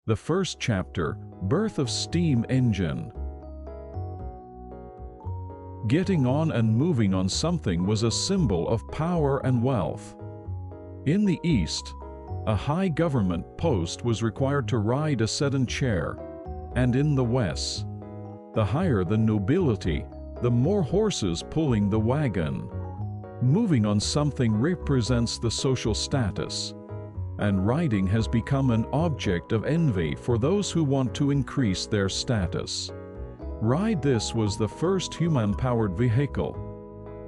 The first chapter, Birth of Steam Engine. Getting on and moving on something was a symbol of power and wealth. In the East, a high government post was required to ride a sedan chair, and in the West, the higher the nobility, the more horses pulling the wagon. Moving on something represents the social status, and riding has become an object of envy for those who want to increase their status. Ride this was the first human-powered vehicle,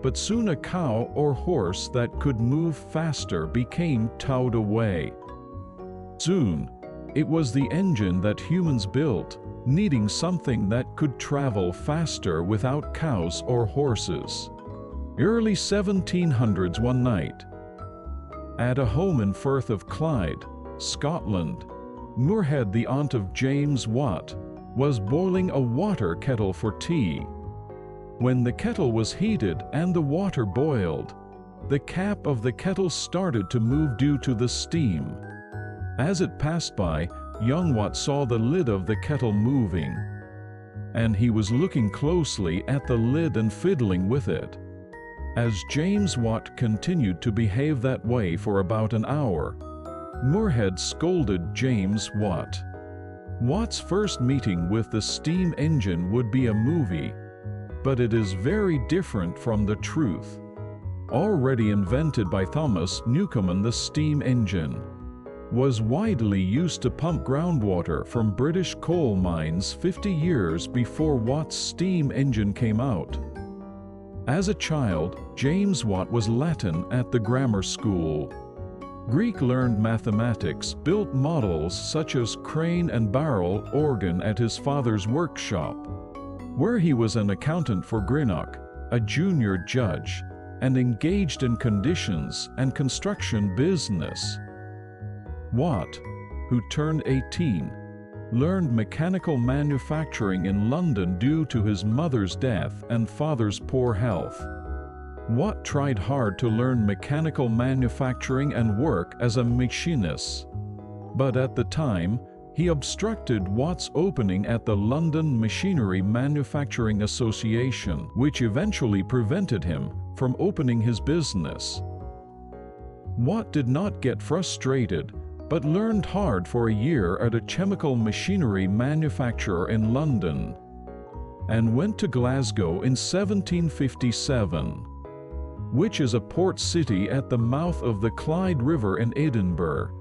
but soon a cow or horse that could move faster became towed away. Soon, it was the engine that humans built, needing something that could travel faster without cows or horses. Early 1700s one night, at a home in Firth of Clyde, Scotland, Moorhead, the aunt of James Watt, was boiling a water kettle for tea. When the kettle was heated and the water boiled, the cap of the kettle started to move due to the steam. As it passed by, young Watt saw the lid of the kettle moving, and he was looking closely at the lid and fiddling with it. As James Watt continued to behave that way for about an hour, Moorhead scolded James Watt. Watt's first meeting with the steam engine would be a movie, but it is very different from the truth. Already invented by Thomas Newcomen, the steam engine was widely used to pump groundwater from British coal mines 50 years before Watt's steam engine came out. As a child, James Watt was Latin at the grammar school. Greek, learned mathematics, built models such as crane and barrel organ at his father's workshop, where he was an accountant for Greenock, a junior judge, and engaged in conditions and construction business. Watt, who turned 18, learned mechanical manufacturing in London due to his mother's death and father's poor health. Watt tried hard to learn mechanical manufacturing and work as a machinist, but at the time, he obstructed Watt's opening at the London Machinery Manufacturing Association, which eventually prevented him from opening his business. Watt did not get frustrated, but learned hard for a year at a chemical machinery manufacturer in London, and went to Glasgow in 1757, which is a port city at the mouth of the Clyde River in Edinburgh,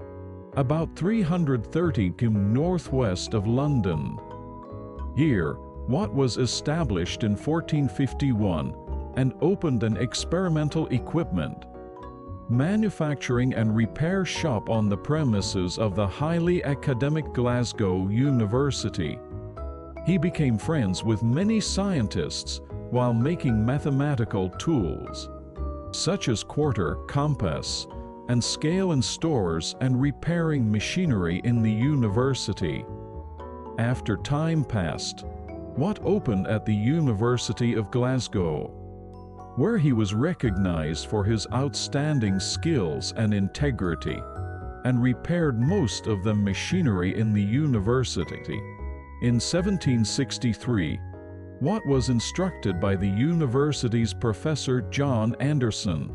about 330 km northwest of London. Here, Watt was established in 1451 and opened an experimental equipment, manufacturing and repair shop on the premises of the highly academic Glasgow University. He became friends with many scientists while making mathematical tools, such as quarter, compass, and scale in stores and repairing machinery in the university. After time passed, Watt opened at the University of Glasgow, where he was recognized for his outstanding skills and integrity, and repaired most of the machinery in the university. In 1763, Watt was instructed by the university's Professor John Anderson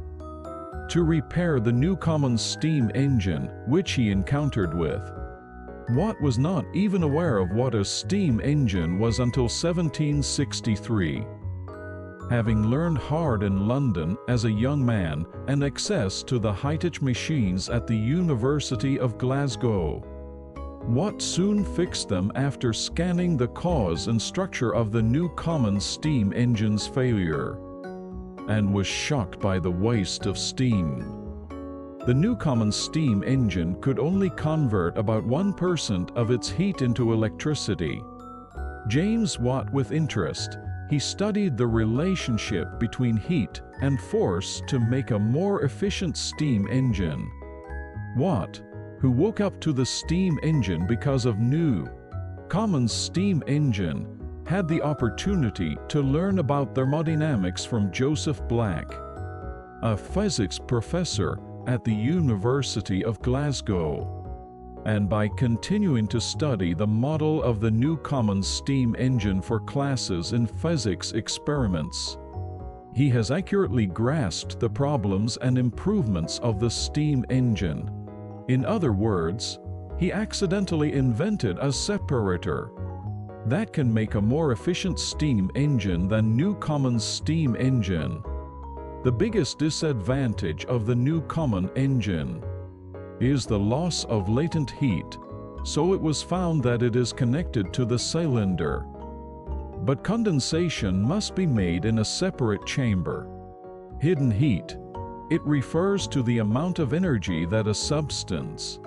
to repair the Newcomen steam engine, which he encountered with. Watt was not even aware of what a steam engine was until 1763. Having learned hard in London as a young man and access to the high-tech machines at the University of Glasgow, Watt soon fixed them after scanning the cause and structure of the Newcomen steam engine's failure, and was shocked by the waste of steam. The Newcomen steam engine could only convert about 1% of its heat into electricity. James Watt, with interest, he studied the relationship between heat and force to make a more efficient steam engine. Watt, who woke up to the steam engine because of Newcomen's steam engine, had the opportunity to learn about thermodynamics from Joseph Black, a physics professor at the University of Glasgow. and by continuing to study the model of the new common steam engine for classes in physics experiments, he has accurately grasped the problems and improvements of the steam engine. In other words, he accidentally invented a separator that can make a more efficient steam engine than new common steam engine. The biggest disadvantage of the new common engine is the loss of latent heat, so it was found that it is connected to the cylinder. But condensation must be made in a separate chamber. Hidden heat. It refers to the amount of energy that a substance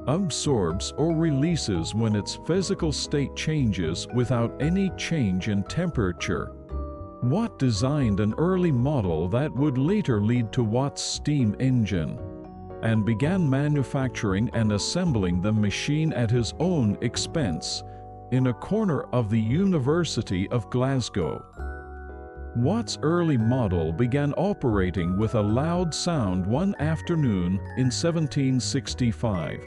absorbs or releases when its physical state changes without any change in temperature. Watt designed an early model that would later lead to Watt's steam engine, and began manufacturing and assembling the machine at his own expense in a corner of the University of Glasgow. Watt's early model began operating with a loud sound one afternoon in 1765.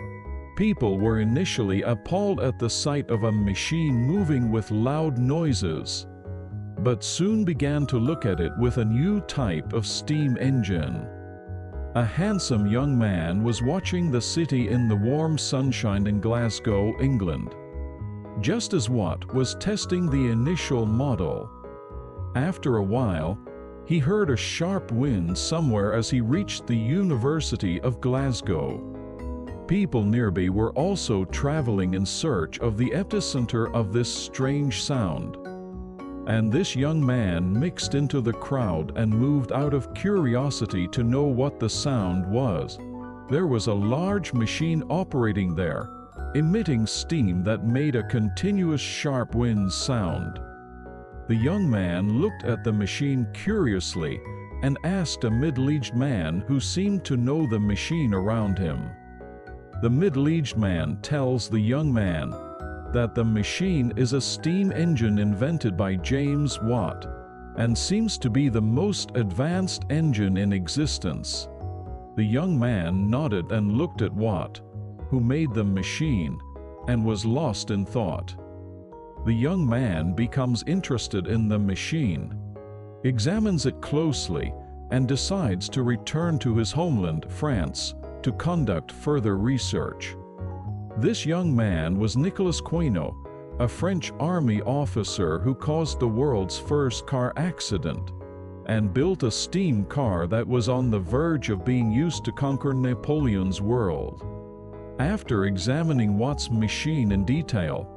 People were initially appalled at the sight of a machine moving with loud noises, but soon began to look at it with a new type of steam engine. A handsome young man was watching the city in the warm sunshine in Glasgow, England, just as Watt was testing the initial model. After a while, he heard a sharp wind somewhere as he reached the University of Glasgow. People nearby were also traveling in search of the epicenter of this strange sound, and this young man mixed into the crowd and moved out of curiosity to know what the sound was. There was a large machine operating there, emitting steam that made a continuous sharp wind sound. The young man looked at the machine curiously and asked a middle-aged man who seemed to know the machine around him. The middle-aged man tells the young man that the machine is a steam engine invented by James Watt and seems to be the most advanced engine in existence. The young man nodded and looked at Watt, who made the machine, and was lost in thought. The young man becomes interested in the machine, examines it closely, and decides to return to his homeland, France, to conduct further research. This young man was Nicolas Queneau, a French army officer who caused the world's first car accident and built a steam car that was on the verge of being used to conquer Napoleon's world. After examining Watt's machine in detail,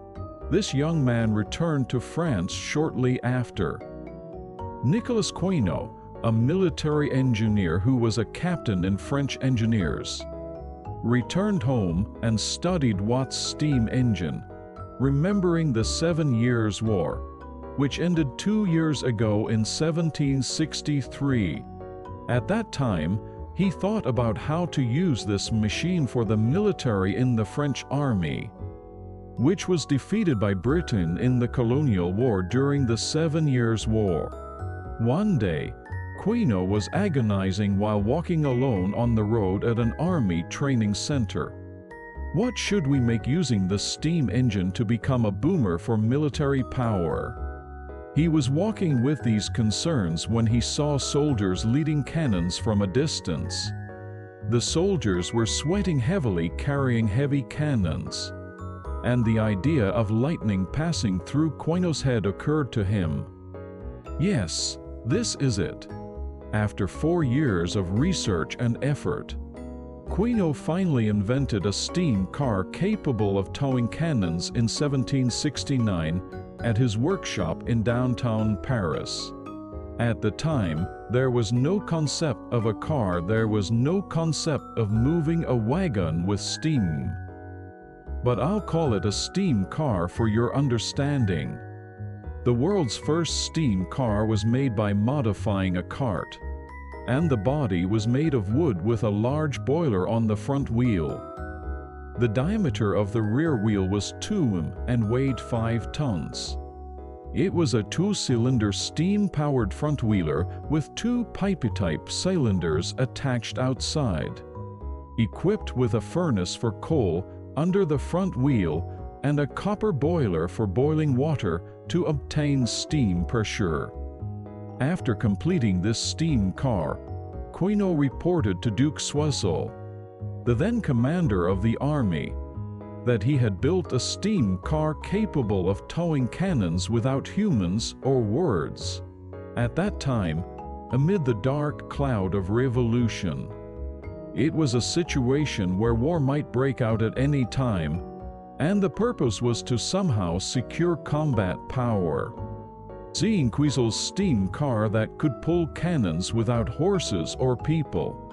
this young man returned to France shortly after. Nicolas Queneau, a military engineer who was a captain in French engineers, returned home and studied Watt's steam engine, remembering the 7 Years' War, which ended 2 years ago in 1763. At that time, he thought about how to use this machine for the military in the French army, which was defeated by Britain in the colonial war during the 7 Years' War. One day, Queneau was agonizing while walking alone on the road at an army training center. What should we make using the steam engine to become a boomer for military power? He was walking with these concerns when he saw soldiers leading cannons from a distance. The soldiers were sweating heavily, carrying heavy cannons, and the idea of lightning passing through Queneau's head occurred to him. Yes, this is it. After 4 years of research and effort, Queneau finally invented a steam car capable of towing cannons in 1769 at his workshop in downtown Paris. At the time, there was no concept of a car, there was no concept of moving a wagon with steam. But I'll call it a steam car for your understanding. The world's first steam car was made by modifying a cart, and the body was made of wood with a large boiler on the front wheel. The diameter of the rear wheel was 2 mm and weighed 5 tons. It was a 2-cylinder steam-powered front-wheeler with 2 pipe-type cylinders attached outside. Equipped with a furnace for coal, under the front wheel and a copper boiler for boiling water to obtain steam pressure. After completing this steam car, Quino reported to Duke Choiseul, the then commander of the army, that he had built a steam car capable of towing cannons without humans or words. At that time, amid the dark cloud of revolution, it was a situation where war might break out at any time, and the purpose was to somehow secure combat power. Seeing Choiseul's steam car that could pull cannons without horses or people,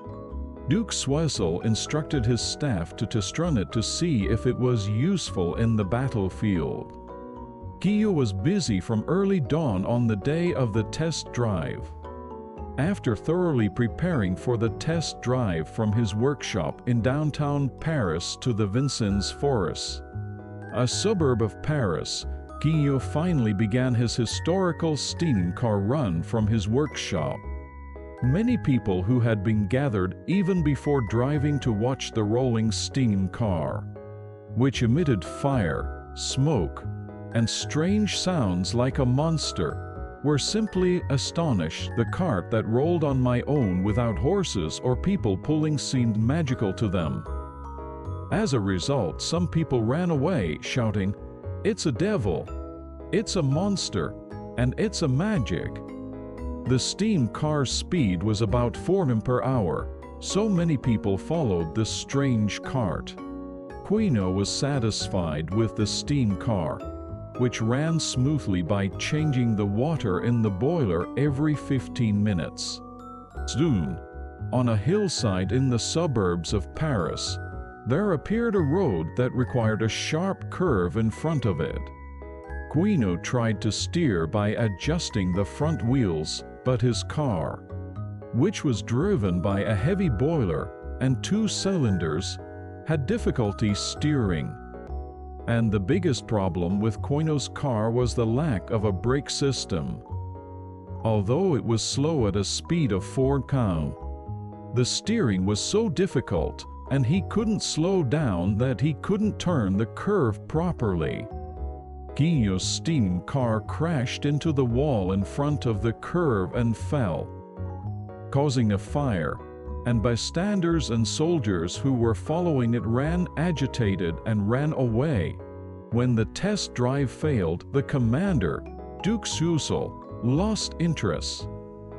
Duke Choiseul instructed his staff to test run it to see if it was useful in the battlefield. Quino was busy from early dawn on the day of the test drive. After thoroughly preparing for the test drive from his workshop in downtown Paris to the Vincennes Forest, a suburb of Paris, Quino finally began his historical steam car run from his workshop. Many people who had been gathered even before driving to watch the rolling steam car, which emitted fire, smoke, and strange sounds like a monster, were simply astonished. The cart that rolled on my own without horses or people pulling seemed magical to them. As a result, some people ran away shouting, "It's a devil, it's a monster, and it's a magic." The steam car's speed was about 4 miles per hour, so many people followed this strange cart. Quino was satisfied with the steam car, which ran smoothly by changing the water in the boiler every 15 minutes. Soon, on a hillside in the suburbs of Paris, there appeared a road that required a sharp curve in front of it. Quino tried to steer by adjusting the front wheels, but his car, which was driven by a heavy boiler and 2 cylinders, had difficulty steering. And the biggest problem with Quino's car was the lack of a brake system. Although it was slow at a speed of 4 km, the steering was so difficult and he couldn't slow down that he couldn't turn the curve properly. Quino's steam car crashed into the wall in front of the curve and fell, causing a fire, and bystanders and soldiers who were following it ran agitated and ran away. When the test drive failed, the commander, Duke Choiseul, lost interest.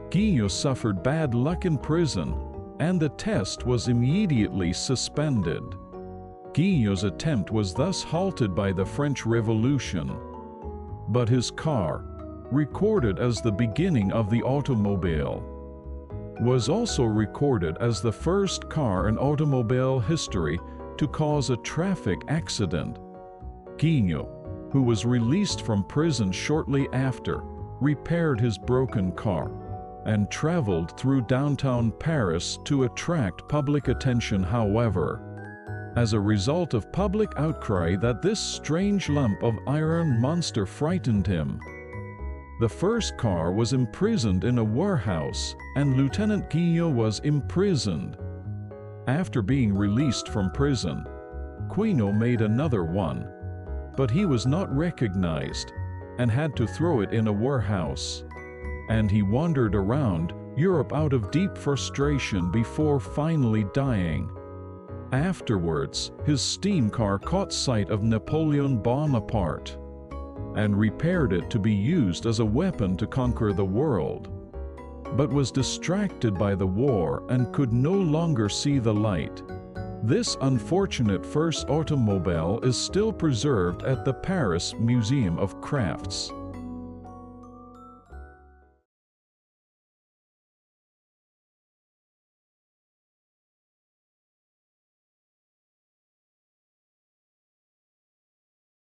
Quino suffered bad luck in prison, and the test was immediately suspended. Quino's attempt was thus halted by the French Revolution. But his car, recorded as the beginning of the automobile, was also recorded as the first car in automobile history to cause a traffic accident. Quino, who was released from prison shortly after, repaired his broken car and traveled through downtown Paris to attract public attention. However, as a result of public outcry that this strange lump of iron monster frightened him, the first car was imprisoned in a warehouse, and Lieutenant Quino was imprisoned. After being released from prison, Quino made another one, but he was not recognized and had to throw it in a warehouse. And he wandered around Europe out of deep frustration before finally dying. Afterwards, his steam car caught sight of Napoleon Bonaparte and repaired it to be used as a weapon to conquer the world, but was distracted by the war and could no longer see the light. This unfortunate first automobile is still preserved at the Paris Museum of Crafts.